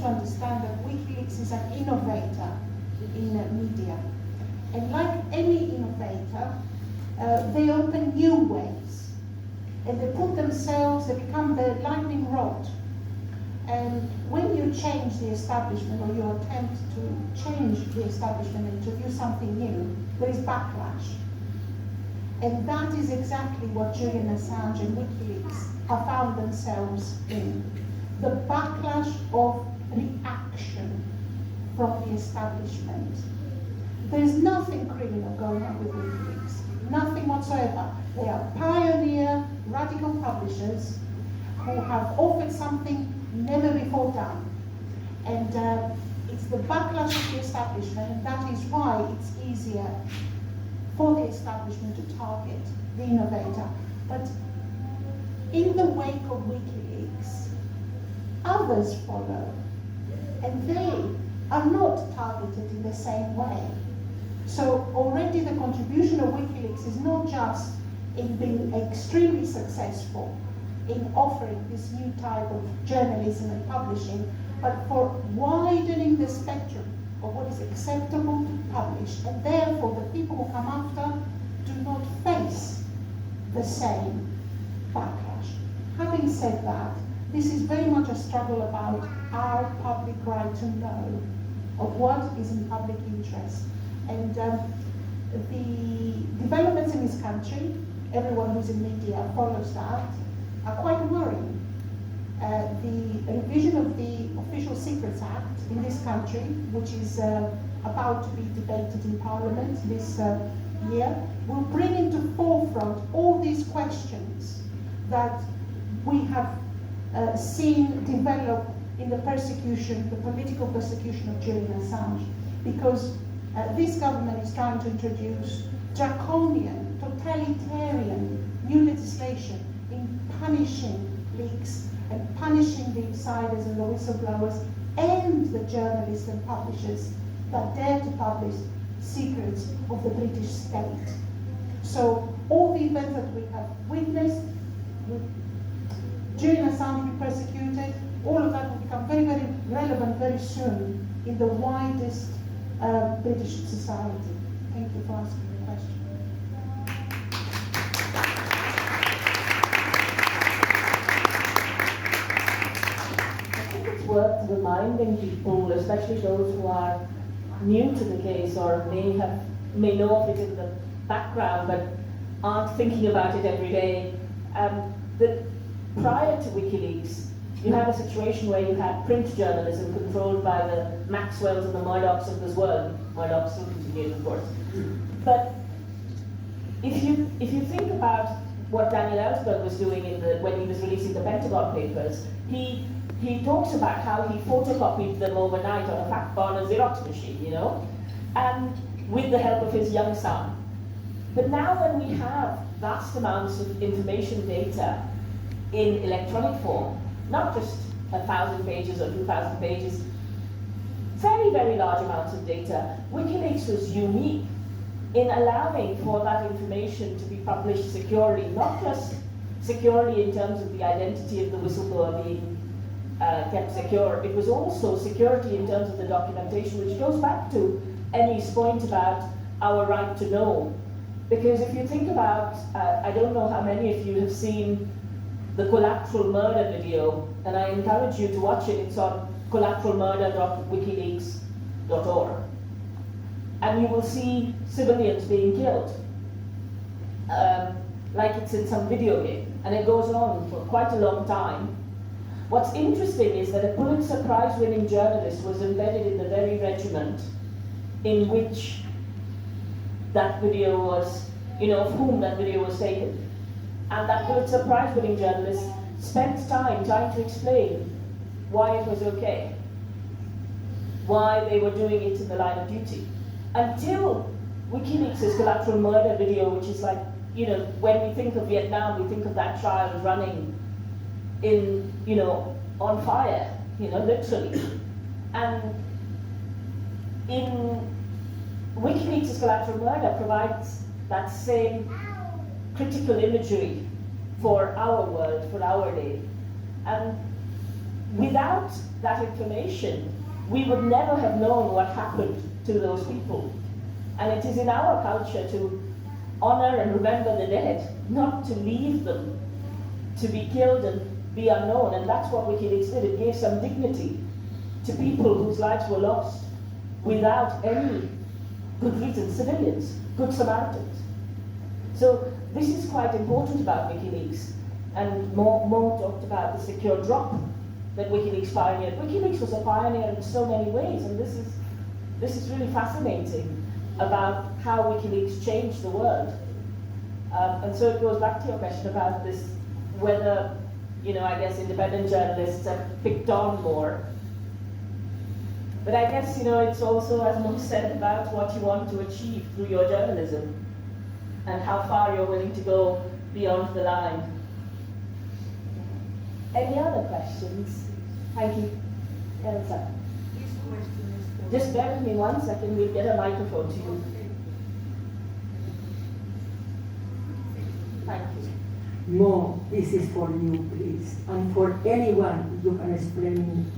to understand that WikiLeaks is an innovator in media. And like any innovator, they open new ways. And they put themselves, they become the lightning rod. And when you change the establishment, or you attempt to change the establishment and introduce something new, there is backlash. And that is exactly what Julian Assange and WikiLeaks have found themselves in. The backlash of reaction from the establishment. There's nothing criminal going on with WikiLeaks, nothing whatsoever. They are pioneer, radical publishers who have offered something never before done. And it's the backlash of the establishment, and that is why it's easier for the establishment to target the innovator. But in the wake of WikiLeaks, others follow, and they are not targeted in the same way. So already the contribution of WikiLeaks is not just in being extremely successful in offering this new type of journalism and publishing, but for widening the spectrum of what is acceptable to publish, and therefore the people who come after do not face the same backlash. Having said that, this is very much a struggle about our public right to know of what is in public interest. And the developments in this country, everyone who's in media follows that, are quite worrying. The revision of the Official Secrets Act in this country, which is about to be debated in Parliament this year, will bring into forefront all these questions that we have seen develop in the persecution, the political persecution of Julian Assange, because this government is trying to introduce draconian, totalitarian new legislation in punishing leaks and punishing the insiders and the whistleblowers and the journalists and publishers that dare to publish secrets of the British state. So all the events that we have witnessed, Julian Assange being persecuted, all of that will become very, very relevant very soon in the widest British society. Thank you for asking the question. Worth reminding people, especially those who are new to the case or may know of it in the background but aren't thinking about it every day, that prior to WikiLeaks, you had a situation where you had print journalism controlled by the Maxwells and the Murdochs of this world. Murdoch still continues, of course. But if you think about what Daniel Ellsburg was doing when he was releasing the Pentagon Papers, he talks about how he photocopied them overnight on a fact-burner Xerox machine, and with the help of his young son. But now when we have vast amounts of information data in electronic form, not just 1,000 pages or 2,000 pages, very, very large amounts of data, WikiLeaks was unique in allowing for that information to be published securely, not just securely in terms of the identity of the whistleblower being kept secure. It was also security in terms of the documentation, which goes back to Emmy's point about our right to know. Because if you think about, I don't know how many of you have seen the collateral murder video, and I encourage you to watch it. It's on collateralmurder.wikileaks.org. And you will see civilians being killed, like it's in some video game. And it goes on for quite a long time. What's interesting is that a Pulitzer Prize-winning journalist was embedded in the very regiment in which that video was, of whom that video was taken. And that Pulitzer Prize-winning journalist spent time trying to explain why it was okay, why they were doing it in the line of duty. Until WikiLeaks' collateral murder video, which is like, when we think of Vietnam, we think of that child running in, on fire, literally. And in WikiLeaks' collateral murder provides that same critical imagery for our world, for our day. And without that information, we would never have known what happened to those people. And it is in our culture to honor and remember the dead, not to leave them to be killed and be unknown. And that's what WikiLeaks did. It gave some dignity to people whose lives were lost without any good reason, civilians, good Samaritans. So this is quite important about WikiLeaks. And Mo talked about the secure drop that WikiLeaks pioneered. WikiLeaks was a pioneer in so many ways, and this is really fascinating about how WikiLeaks changed the world. And so it goes back to your question about this, whether, I guess independent journalists have picked on more. But I guess, it's also, as Mo said, about what you want to achieve through your journalism and how far you're willing to go beyond the line. Any other questions? Thank you. Elsa. Just bear with me 1 second, we'll get a microphone to you. Thank you. Mo, this is for you, please. And for anyone, you can explain